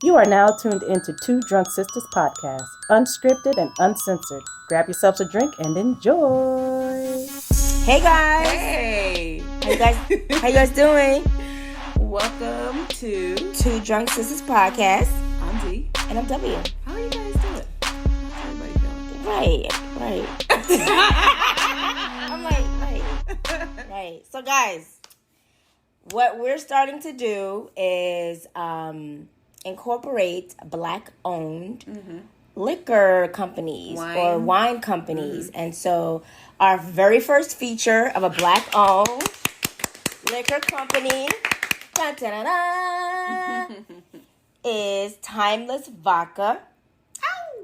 You are now tuned into Two Drunk Sistas podcast, unscripted and uncensored. Grab yourselves a drink and enjoy. Hey guys. Hey. How you guys doing? Welcome to Two Drunk Sistas podcast. I'm D. And I'm W. How are you guys doing? How's everybody feeling? Right. I'm like, right. So guys, what we're starting to do is incorporate black-owned liquor companies or wine companies. And so our very first feature of a black-owned liquor company is Timeless Vodka.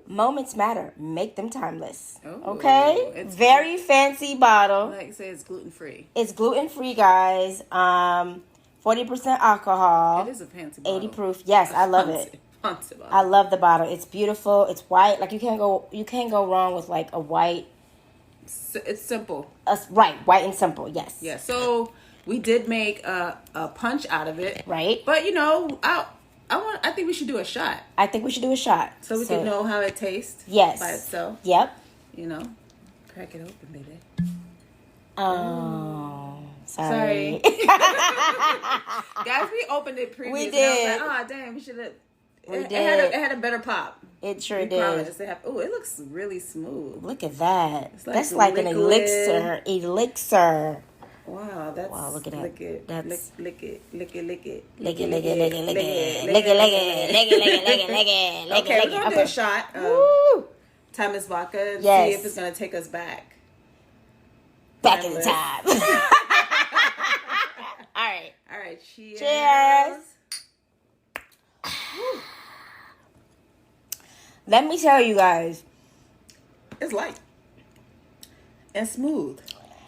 Moments matter. Make them timeless. Okay? It's very fancy bottle. Like I say, it's gluten-free. It's gluten-free, guys. 40% alcohol. It is a fancy bottle. 80 proof. Yes, I love it. Fancy bottle. I love the bottle. It's beautiful. It's white. Like you can't go wrong with like a white. It's simple. Right, white and simple. Yes. Yeah. So we did make a punch out of it. Right. But I think we should do a shot. I think we should do a shot. So we can know how it tastes. Yes. By itself. Yep. Crack it open, baby. Oh. Sorry. Guys, we opened it previously. We did. I was like, damn, we should have. It had a better pop. It sure we did. Promised. It looks really smooth. Look at that. Like that's like an elixir. Wow, that's. Wow, look at that. Lick it. That's lick it. Lick it. Lick it. Okay, we're gonna do a shot of Timeless Vodka and see if it's gonna take us back. Back in the time. All right. Cheers. Let me tell you guys. It's light and smooth.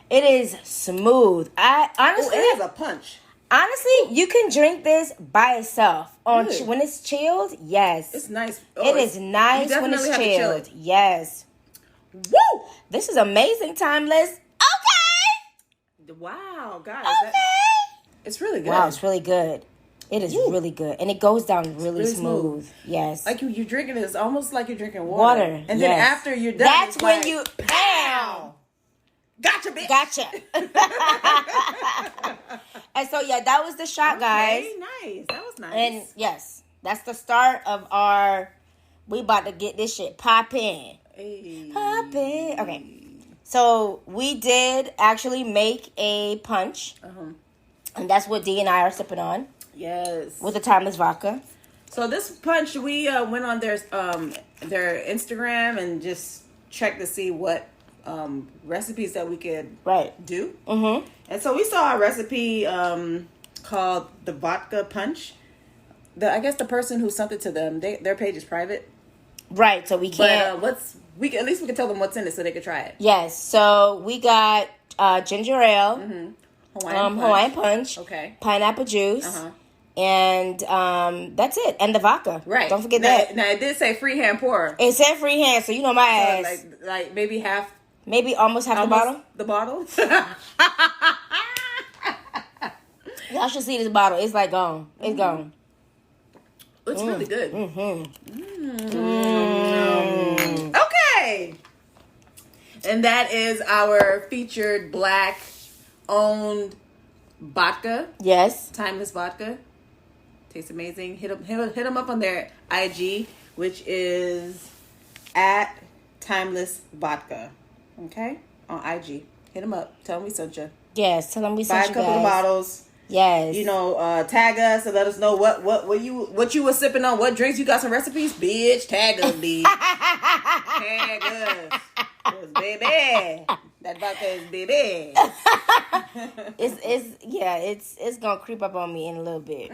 It is smooth. Honestly, it has a punch. Honestly, you can drink this by itself when it's chilled. Yes, it's nice. It is nice when it's chilled. Yes. Woo! This is amazing, Timeless. Okay. Wow, guys. Okay. It's really good. Wow, it's really good. It is really good. And it goes down really smooth. Yes. Like you're drinking it, it's almost like you're drinking water. And then after you're done, that's when you pound. Gotcha, bitch. Gotcha. And so, that was the shot, guys. Nice. That was nice. And yes, that's the start of we about to get this shit poppin'. Hey. Poppin'. Okay. So, we did actually make a punch. And that's what D and I are sipping on. Yes. With the Timeless Vodka. So, this punch, we went on their Instagram and just checked to see what recipes that we could do. Mm-hmm. And so we saw a recipe called the Vodka Punch. I guess the person who sent it to them, their page is private. Right, so we can't. But at least we can tell them what's in it so they can try it. Yes, so we got ginger ale, Hawaiian punch, pineapple juice, and that's it. And the vodka. Right. Don't forget that. Now it did say freehand pour. It said freehand, so you know my ass. Like maybe half. Maybe almost half the bottle. The bottle. Y'all should see this bottle. It's like gone. It's gone. It's really good. Okay. And that is our featured black-owned vodka. Yes. Timeless Vodka. Tastes amazing. Hit them up on their IG, which is at Timeless Vodka. Okay? On IG. Hit them up. Tell them we sent you. Yes, tell them we sent you. Buy a couple of bottles. Yes. Tag us and let us know what you were sipping on, what drinks you got some recipes. Bitch, tag us, bitch. Tag us. 'Cause baby. That vodka is baby. It's gonna creep up on me in a little bit.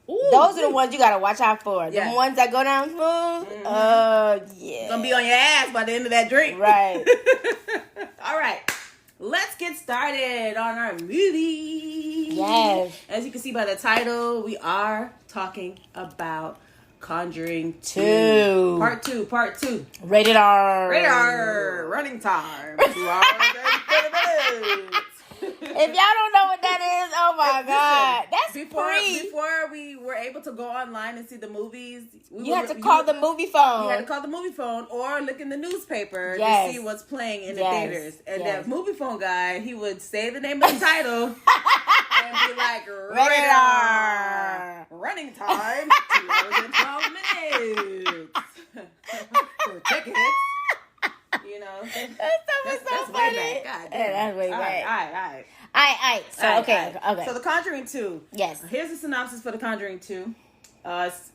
Ooh, those are the ones you gotta watch out for. The ones that go down smooth. Gonna be on your ass by the end of that drink. Right. All right. Let's get started on our movie. Yes. As you can see by the title, we are talking about Conjuring 2. Part 2. Rated R. Running time. 2 hours and 30 minutes. If y'all don't know what that is, oh my God. That's before we were able to go online and see the movies, you had to call the movie phone. You had to call the movie phone or look in the newspaper to see what's playing in the theaters. And that movie phone guy, he would say the name of the title and be like, radar. Running time, 2 hours and 12 minutes. For tickets. You know, that's funny. Way back. God damn. Yeah, that's way back. All right. So, okay. So, The Conjuring 2. Yes. Here's the synopsis for The Conjuring 2.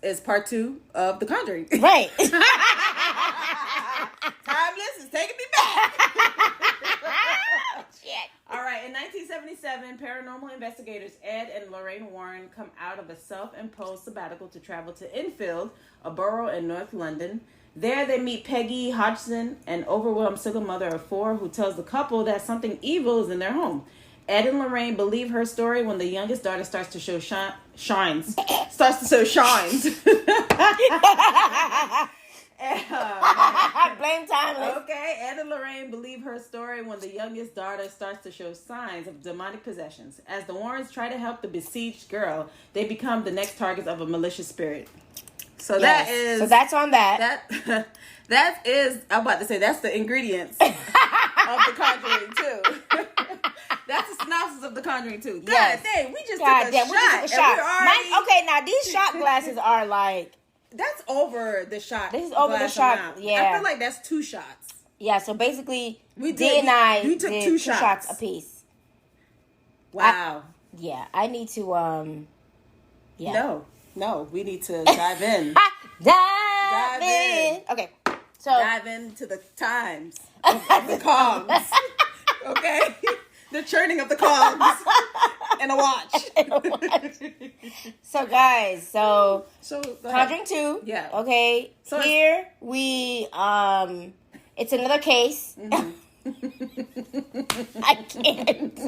It's part 2 of The Conjuring. Right. Timeless is taking me back. Shit. All right. In 1977, paranormal investigators Ed and Lorraine Warren come out of a self-imposed sabbatical to travel to Enfield, a borough in North London. There they meet Peggy Hodgson, an overwhelmed single mother of 4 who tells the couple that something evil is in their home. Ed and Lorraine believe her story when the youngest daughter starts to show shines. Blame Timeless. Okay, Ed and Lorraine believe her story when the youngest daughter starts to show signs of demonic possessions. As the Warrens try to help the besieged girl, they become the next targets of a malicious spirit. So so that's on that. That is, I'm about to say, that's the ingredients of The Conjuring 2. That's the synopsis of The Conjuring 2. God dang, we just took a shot. Okay, now these shot glasses are like... That's over the shot. This is over the shot, amount. yeah. I feel like that's 2 shots. Yeah, so basically, we took two shots apiece. Wow. I need to, No, we need to dive in. Dive in. Okay, so dive into the times of the cogs. Okay, the churning of the cogs and a watch. So guys, Conjuring 2. Yeah. Okay. So here we it's another case. Mm-hmm. I can't.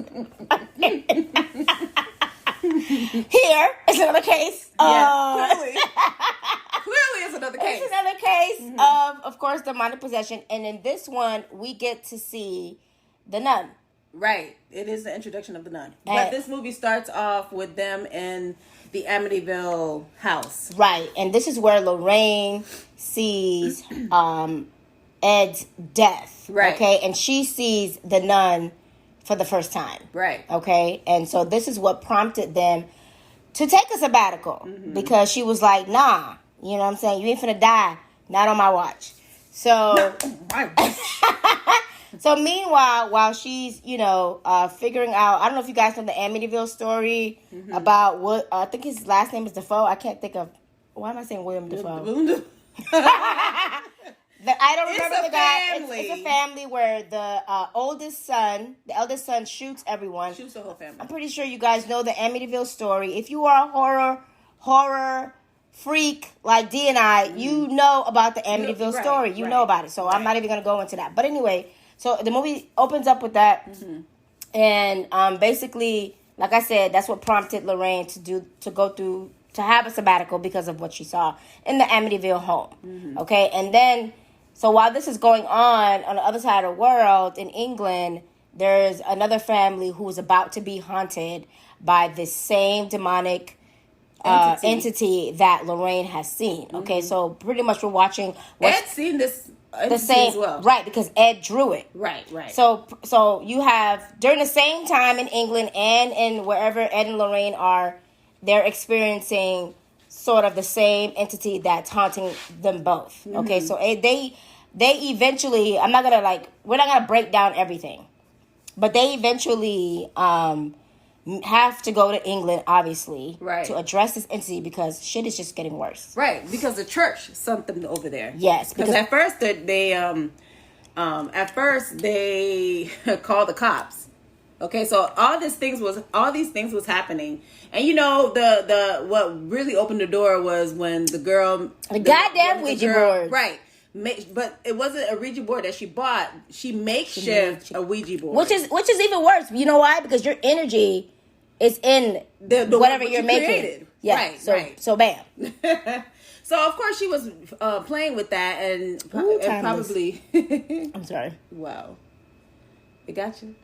Here is another case. Clearly it's another case. It's another case of course, demonic possession. And in this one, we get to see the nun. Right. It is the introduction of the nun. But this movie starts off with them in the Amityville house. Right. And this is where Lorraine sees Ed's death. Right. Okay. And she sees the nun for the first time. Right. Okay. And so this is what prompted them to take a sabbatical. Mm-hmm. Because she was like, nah, you know what I'm saying? You ain't finna die. Not on my watch. So, my watch. So meanwhile, while she's, figuring out, I don't know if you guys know the Amityville story about what, I think his last name is Defoe. I can't think of, why am I saying William Defoe? I don't remember the guy. It's a family where the eldest son shoots everyone. Shoots the whole family. I'm pretty sure you guys know the Amityville story. If you are a horror freak like D and I, you know about the Amityville story. You know about it. So I'm not even going to go into that. But anyway, so the movie opens up with that. Mm-hmm. And basically, like I said, that's what prompted Lorraine to have a sabbatical because of what she saw in the Amityville home. Mm-hmm. Okay, and then, so while this is going on the other side of the world, in England, there's another family who is about to be haunted by this same demonic entity that Lorraine has seen. Okay, mm-hmm. So pretty much we're watching... Ed's seen this the same as well. Right, because Ed drew it. Right. So you have, during the same time in England and in wherever Ed and Lorraine are, they're experiencing sort of the same entity that's haunting them both. Mm-hmm. Okay, so they eventually, we're not gonna break down everything, but they eventually have to go to England, obviously, to address this entity because shit is just getting worse. Right, because the church sent them over there. Yes, because at first they called the cops. Okay, so all these things was happening, and the what really opened the door was when the goddamn Ouija board, right? But it wasn't a Ouija board that she bought. She makeshift a Ouija board, which is even worse. You know why? Because your energy is in the whatever you're making. Created. Yeah, so bam. So of course she was playing with that, and probably. I'm sorry. Wow, it got you.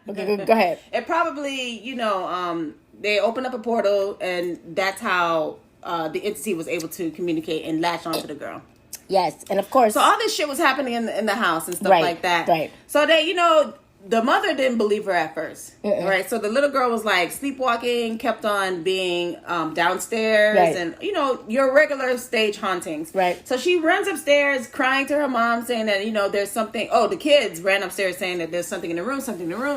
Okay, go ahead. It probably, they opened up a portal, and that's how the entity was able to communicate and latch onto the girl. Yes, and of course. So all this shit was happening in the house and stuff like that. Right. So they, the mother didn't believe her at first. Right. So the little girl was like sleepwalking, kept on being downstairs, and your regular stage hauntings. Right. So she runs upstairs crying to her mom, saying that there's something. Oh, the kids ran upstairs saying that there's something in the room,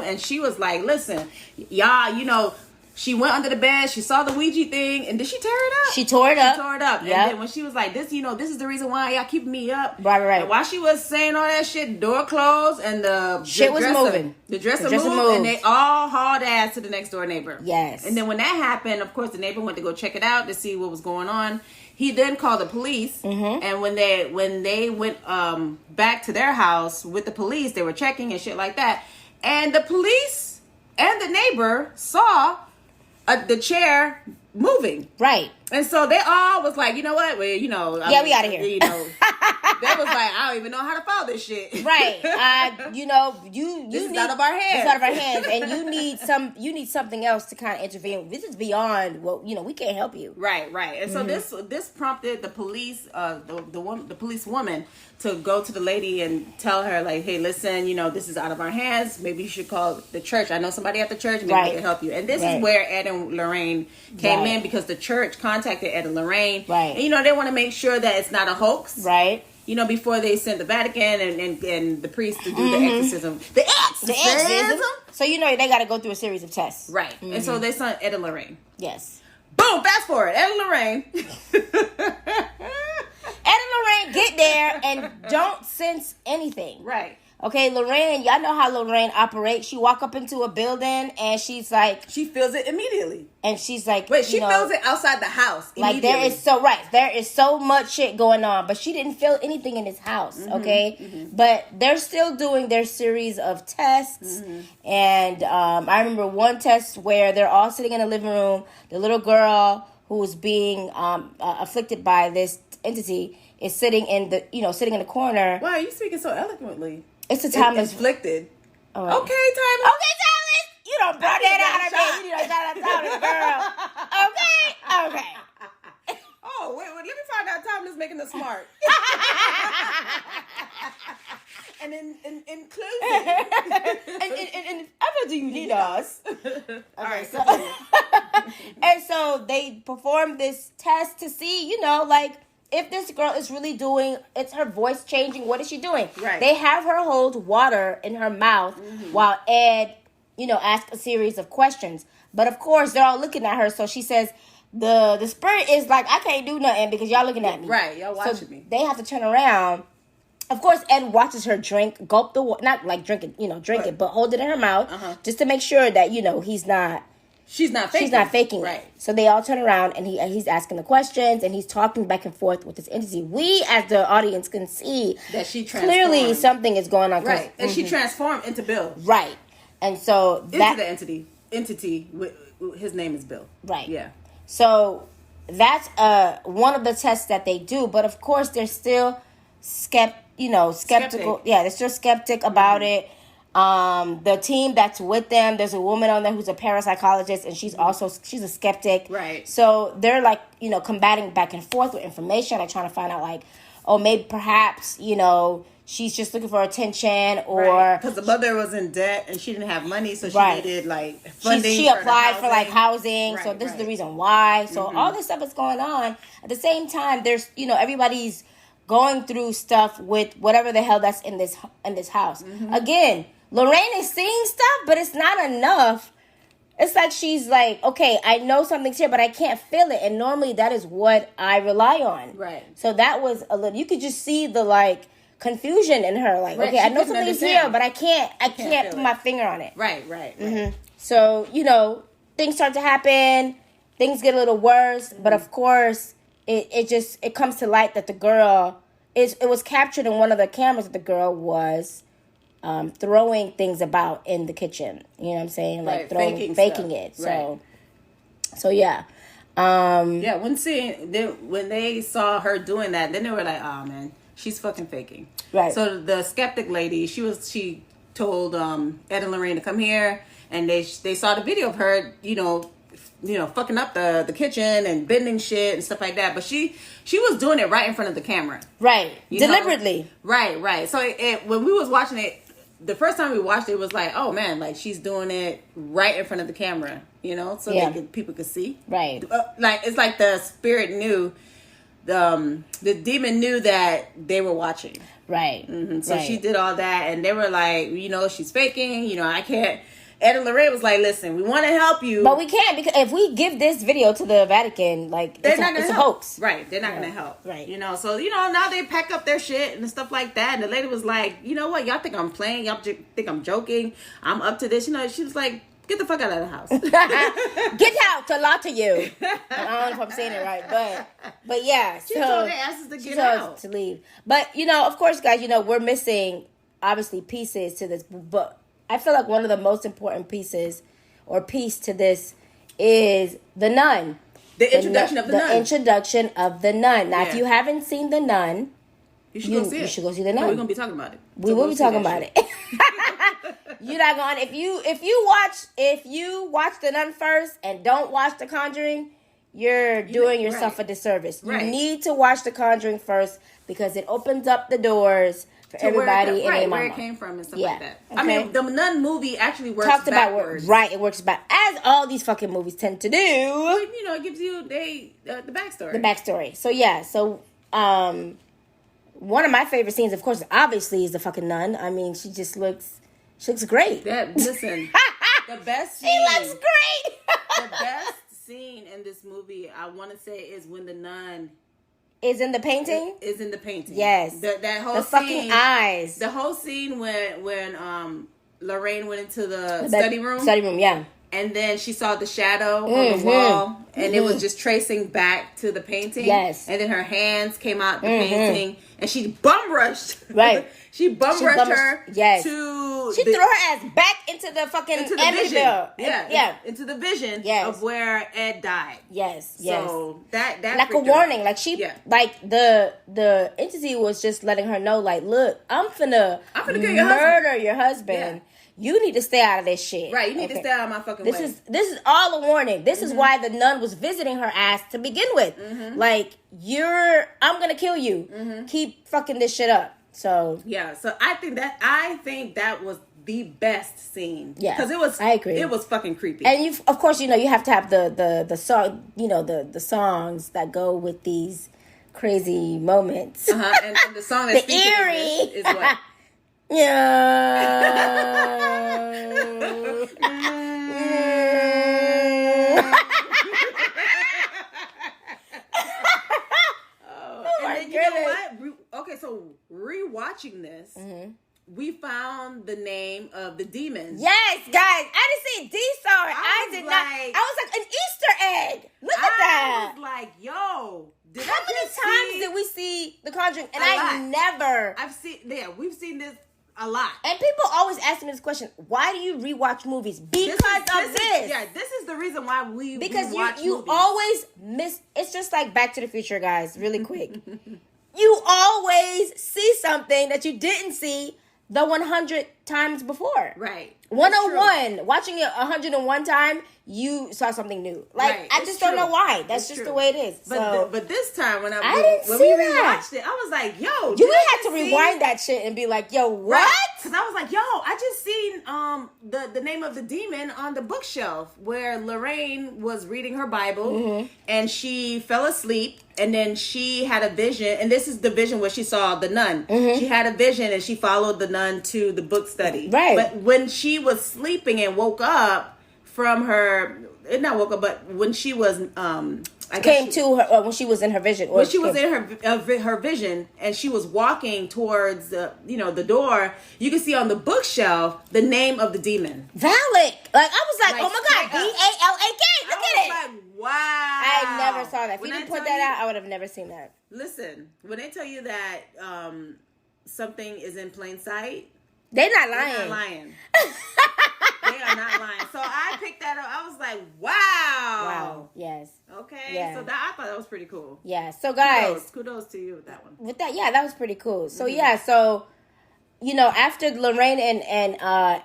and she was like, "Listen, y'all, She went under the bed. She saw the Ouija thing, and did she tear it up? She tore it up. Yep. And then when she was like, "This, this is the reason why y'all keeping me up." Right. And while she was saying all that shit, door closed and the shit was moving. The dresser moved, and they all hauled ass to the next door neighbor. Yes. And then when that happened, of course, the neighbor went to go check it out to see what was going on. He then called the police, and when they went back to their house with the police, they were checking and shit like that, and the police and the neighbor saw the chair moving. Right. And so they all was like, you know what? Well, we out of here. They was like, I don't even know how to follow this shit. Right. This is out of our hands. It's out of our hands, and you need something else to kind of intervene. This is beyond what we can't help you. Right. And so this prompted the police, the police woman, to go to the lady and tell her like, hey, listen, this is out of our hands. Maybe you should call the church. I know somebody at the church. Maybe they can help you. And this is where Ed and Lorraine came in, because the church contacted Ed and Lorraine. Right. And they want to make sure that it's not a hoax. Right. Before they sent the Vatican and the priest to do the exorcism. The exorcism. So they got to go through a series of tests. Right. And so they sent Ed and Lorraine. Yes. Boom. Fast forward. Ed and Lorraine. Ed and Lorraine get there and don't sense anything. Right. Okay, Lorraine, y'all know how Lorraine operates. She walk up into a building and she's like... She feels it immediately. And she's like... Wait, she feels it outside the house immediately. Like, there is so much shit going on. But she didn't feel anything in this house, okay? Mm-hmm. But they're still doing their series of tests. Mm-hmm. And I remember one test where they're all sitting in the living room. The little girl who was being afflicted by this entity is sitting in the corner. Why are you speaking so eloquently? It's a timeless. Inflicted. Oh, right. Okay, timeless. Okay, timeless. You don't brought that out of me. You don't shout out timeless, girl. Okay. Oh, wait, let me find out timeless making us smart. And inclusive. and ever do you need us? Okay, all right. And so they performed this test to see, if this girl is really it's her voice changing, what is she doing? Right. They have her hold water in her mouth while Ed, asks a series of questions. But of course, they're all looking at her. So she says, the spirit is like, I can't do nothing because y'all looking at me. Right, y'all watching me. They have to turn around. Of course, Ed watches her gulp the water, not like drink it, but hold it in her mouth just to make sure that, he's not... She's not faking. She's not faking right. it. So they all turn around and he's asking the questions and he's talking back and forth with this entity. We, as the audience, can see that she transformed. Clearly something is going on. Right. And she transformed into Bill. Right. And so into the entity. His name is Bill. Right. Yeah. So that's one of the tests that they do. But of course, they're still skeptical. Skeptic. Yeah, they're still skeptic about it. The team that's with them, there's a woman on there who's a parapsychologist, and she's a skeptic. Right. So they're like, combating back and forth with information, like trying to find out like, maybe perhaps, she's just looking for attention, or because the mother was in debt and she didn't have money, so she needed like funding. She applied for like housing, right, so this is the reason why. So all this stuff is going on. At the same time, there's everybody's going through stuff with whatever the hell that's in this house. Again, Lorraine is seeing stuff, but it's not enough. It's like she's like, okay, I know something's here, but I can't feel it. And normally that is what I rely on. Right. So that was a little, you could just see the like confusion in her. Like, okay, I know something's here, but I can't put my finger on it. Right. So, things start to happen. Things get a little worse. But of course, it comes to light that the girl, it was captured in one of the cameras that the girl was throwing things about in the kitchen. You know what I'm saying? Like faking it. So yeah. When they saw her doing that, then they were like, oh man, she's fucking faking. Right. So the skeptic lady, she told Ed and Lorraine to come here, and they saw the video of her, fucking up the kitchen and bending shit and stuff like that. But she was doing it right in front of the camera, right? Deliberately, right. So when we was watching it, the first time we watched it, it was like, oh man, like she's doing it right in front of the camera, so people could see, right? Like it's like the spirit knew, the demon knew that they were watching, right? Mm-hmm. So right. she did all that, and they were like, she's faking, I can't. Ed and Lorraine was like, listen, we want to help you. But we can't, because if we give this video to the Vatican, like, it's a hoax. Right, they're not going to help. Right. So, now they pack up their shit and stuff like that. And the lady was like, you know what? Y'all think I'm playing? Y'all think I'm joking? I'm up to this. She was like, get the fuck out of the house. Get out, a lot to you. I don't know if I'm saying it right, but yeah. She told their asses to get out. To leave. But, of course, guys, we're missing, obviously, pieces to this book. I feel like one of the most important pieces or piece to this is the nun. The introduction of the nun. The introduction of the nun. Now, if you haven't seen the nun, you should go see it. You should go see the nun. We're going to be talking about it. We will be talking about it. You're not going, if you watch the nun first and don't watch the Conjuring, you're doing yourself a disservice. Right. You need to watch the Conjuring first, because it opens up the doors for everybody in where it came from and stuff like that. Okay. I mean, the Nun movie actually works Talks backwards. About it works back, as all these fucking movies tend to do. It gives you the backstory. The backstory. So one of my favorite scenes, of course, obviously, is the fucking nun. I mean, she looks great. Listen, the best scene. She looks great. The best scene in this movie, I want to say, is when the nun is in the painting. Is in the painting. Yes. That whole the scene, fucking eyes. The whole scene when Lorraine went into the study room. Study room, yeah. And then she saw the shadow on the wall, and it was just tracing back to the painting. Yes. And then her hands came out the painting, and she bum rushed. Right. She bum rushed her. Yes. She threw her ass back into the fucking vision. Yeah. Into the vision of where Ed died. Yes. So that like a warning. Like like the entity was just letting her know, like, look, I'm finna murder your husband. Yeah. You need to stay out of this shit. Right, you need to stay out of my fucking way. This is all a warning. This is why the nun was visiting her ass to begin with. Like, I'm gonna kill you. Keep fucking this shit up. So yeah, so I think that was the best scene. Yeah, because I agree. It was fucking creepy. And of course, you have to have the song, the songs that go with these crazy moments. And the song that's the eerie is what. Yeah. You know what? Okay, so rewatching this, we found the name of the demon. Yes, guys, I didn't see D-Star. I did not. I was like, an Easter egg. Look at that. I was like, yo. How many times did we see The Conjuring? And we've seen this a lot. And people always ask me this question: why do you rewatch movies? Because of this. This is the reason why we because rewatch you movies. Always miss. It's just like Back to the Future, guys. Really quick, you always see something that you didn't see the 100 times before. Right. 101. Watching it 101 times, you saw something new. Like, I just don't know why. That's just the way it is. But this time when we rewatched it, I was like, yo, you had to rewind that shit and be like, yo, what? Right. Because I was like, yo, I just seen the name of the demon on the bookshelf where Lorraine was reading her Bible and she fell asleep, and then she had a vision, and this is the vision where she saw the nun. She had a vision and she followed the nun to the book study. Right. But when she was sleeping and woke up from her, not woke up, but when she was when she was in her vision. When she was in her vision, and she was walking towards the door, you can see on the bookshelf the name of the demon. Valak. Like, I was like, oh my God, D-A-L-A-K. Look at it. Like, wow. I never saw that. If you didn't put that out, I would have never seen that. Listen, when they tell you that something is in plain sight, they're not lying. They're not lying. They are not lying. So I picked that up. I was like, wow. Wow. Yes. Okay. Yeah. So I thought that was pretty cool. Yeah. So guys. Kudos to you with that one. With that, yeah, that was pretty cool. So yeah, so after Lorraine and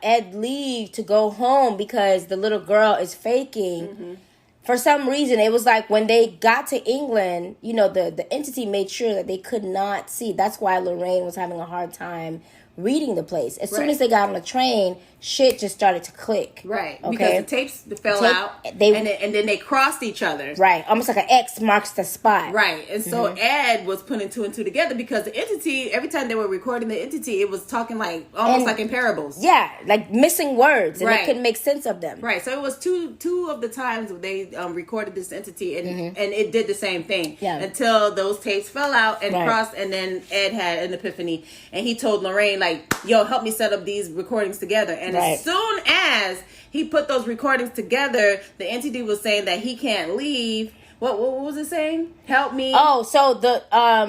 Ed leave to go home because the little girl is faking, for some reason, it was like when they got to England, the entity made sure that they could not see. That's why Lorraine was having a hard time reading the place. As soon as they got on the train, shit just started to click. Right. Okay? Because the tapes fell out, and then they crossed each other. Right. Almost like an X marks the spot. Right. And so Ed was putting two and two together because the entity, every time they were recording the entity, it was talking like almost like in parables. Yeah, like missing words, and they couldn't make sense of them. Right. So it was two of the times they recorded this entity, and it did the same thing until those tapes fell out and crossed, and then Ed had an epiphany, and he told Lorraine, like, yo, help me set up these recordings together. And as soon as he put those recordings together, the entity was saying that he can't leave. What was it saying? Help me. Oh, so the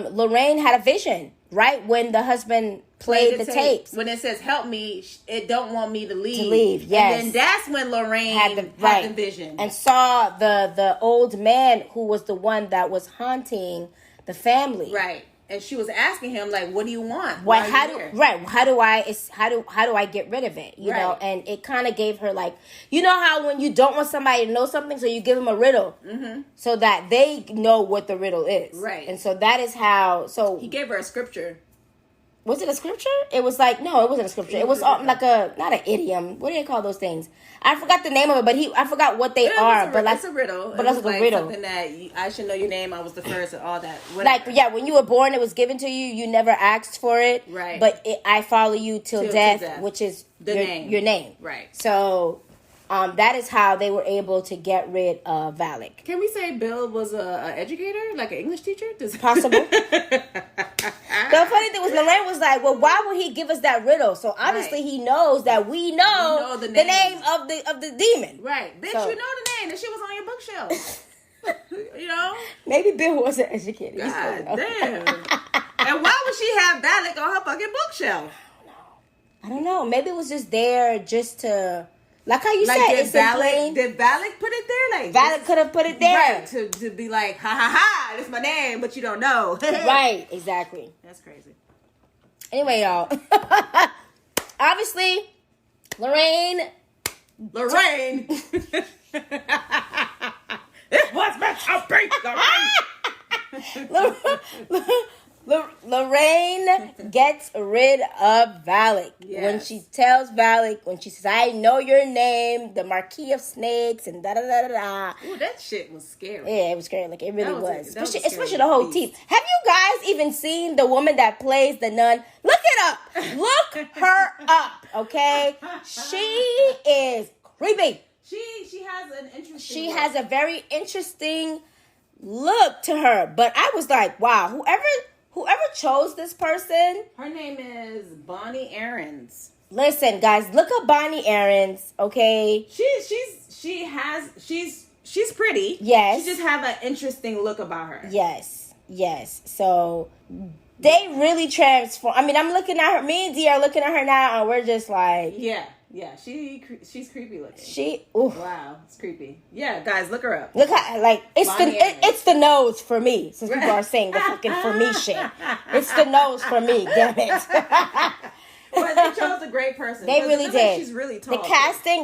Lorraine had a vision, right? When the husband played the tapes. When it says help me, it don't want me to leave. Yes. And then that's when Lorraine had the vision. And saw the old man who was the one that was haunting the family. Right. And she was asking him, like, what do you want? How do I get rid of it? You know, and it kind of gave her, like, you know how when you don't want somebody to know something, so you give them a riddle, so that they know what the riddle is, right? And so that is how. So he gave her a scripture. Was it a scripture? It was like, no, it wasn't a scripture. It was like not an idiom. What do they call those things? I forgot the name of it, but I forgot what they are. But it's a riddle. But that's like a riddle. Something that I should know your name. I was the first and all that. Whatever. Like, when you were born, it was given to you. You never asked for it. Right. But I follow you till death, which is your name. Right. So that is how they were able to get rid of Valak. Can we say Bill was an educator, like an English teacher? Possible. The funny thing was, Lorraine was like, well, why would he give us that riddle? So obviously he knows that we know the name of the demon. Right. Bitch, you know the name. That shit was on your bookshelf. You know? Maybe Bill wasn't educated. God damn. And why would she have Valak on her fucking bookshelf? I don't know. Maybe it was just there just to... Like how you said, it's did Valak put it there? Like Valak could have put it there. Right, to be like, ha ha ha, this is my name, but you don't know. Right, exactly. That's crazy. Anyway, y'all. Obviously, Lorraine. It was meant to be, Lorraine gets rid of Valak. Yes. When she tells Valak, when she says, I know your name, the Marquis of Snakes, and da-da-da-da-da. Ooh, that shit was scary. Yeah, it was scary. Like, it really was. Especially the whole team. Have you guys even seen the woman that plays the nun? Look it up. Look her up, okay? She is creepy. She has an interesting She look. has a very interesting look to her. But I was like, wow, whoever chose this person. Her name is Bonnie Aarons. Listen, guys, look up Bonnie Aarons, okay? She's pretty. Yes. She just have an interesting look about her. Yes. So they really transform. I mean, I'm looking at her. Me and Dee are looking at her now, and we're just like, yeah. She's creepy looking. Oof. Wow, it's creepy. Yeah, guys, look her up. Look how, like, it's the nose for me, since people are saying the fucking for me shit. It's the nose for me, damn it. But they chose a great person. They really did. Like she's really tall. The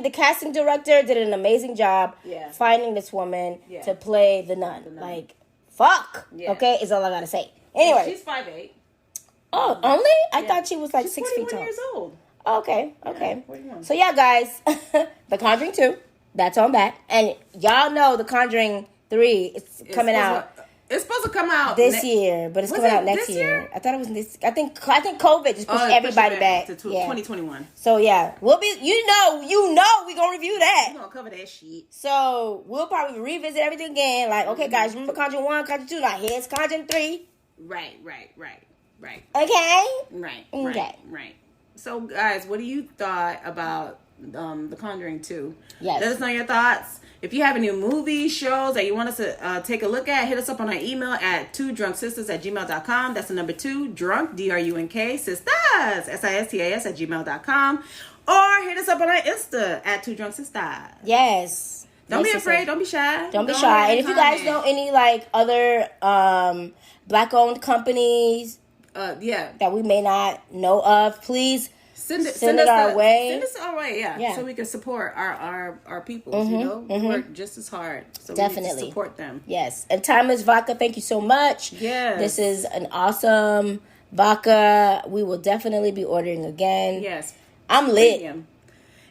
casting director did an amazing job finding this woman to play the nun. Like, fuck. Yeah. Okay, is all I gotta say. Anyway. She's 5'8". Oh, only? I thought she was like she's 6 feet tall. 21 years old. Okay. Yeah, so yeah, guys, The Conjuring 2, that's on back. And y'all know The Conjuring 3 is coming out. It's supposed to come out this year, but it's coming out next year. I thought it was this. I think COVID just pushed everybody back to 2021. So yeah, we'll be. You know, we gonna review that. We gonna cover that shit. So we'll probably revisit everything again. Like, okay, guys, remember Conjuring 1, Conjuring 2? Now here's Conjuring 3. Right. Okay. Right. So, guys, what do you thought about The Conjuring 2? Yes. Let us know your thoughts. If you have any movies, shows that you want us to take a look at, hit us up on our email at 2drunksistas@gmail.com. That's the number 2, drunk, DRUNK, sistas, SISTAS @gmail.com. Or hit us up on our Insta at 2drunksistas. Yes. Don't be afraid. Don't be shy. Don't be shy. And if you guys know any, like, other Black-owned companies, that we may not know of, please send it our way. Send us our way, yeah. So we can support our people. You know, we work just as hard. So we need to support them. Yes. And Timeless Vodka, thank you so much. Yes. This is an awesome vodka. We will definitely be ordering again. Yes. I'm lit.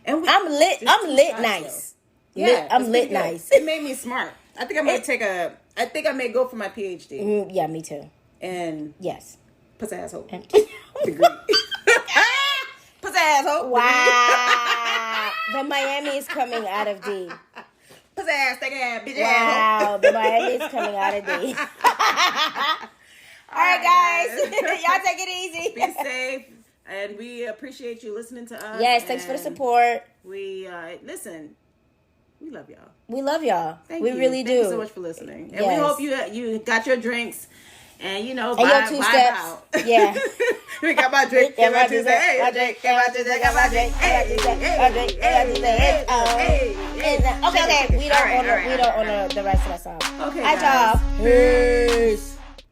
And I'm lit nice. Yeah, I'm lit nice. It made me smart. I think I'm gonna I think I may go for my PhD. Yeah, me too. And yes, puss asshole degree. Puss asshole. Wow. The Miami is coming out of D. Puss ass, thick ass, bitch asshole. Wow, the Miami is coming out of D. All right, guys. Y'all take it easy. Be safe. And we appreciate you listening to us. Yes, thanks for the support. We, listen, we love y'all. We love y'all. Thank we you. really do. Thank you so much for listening. And we hope you got your drinks and, you know, and your 2 steps. Out. Yeah. We got my drink. Get my Tuesday. Hey, my drink. Get my Tuesday. Got my drink. Hey, Okay. We don't honor the rest of the song. Okay. Hi, y'all.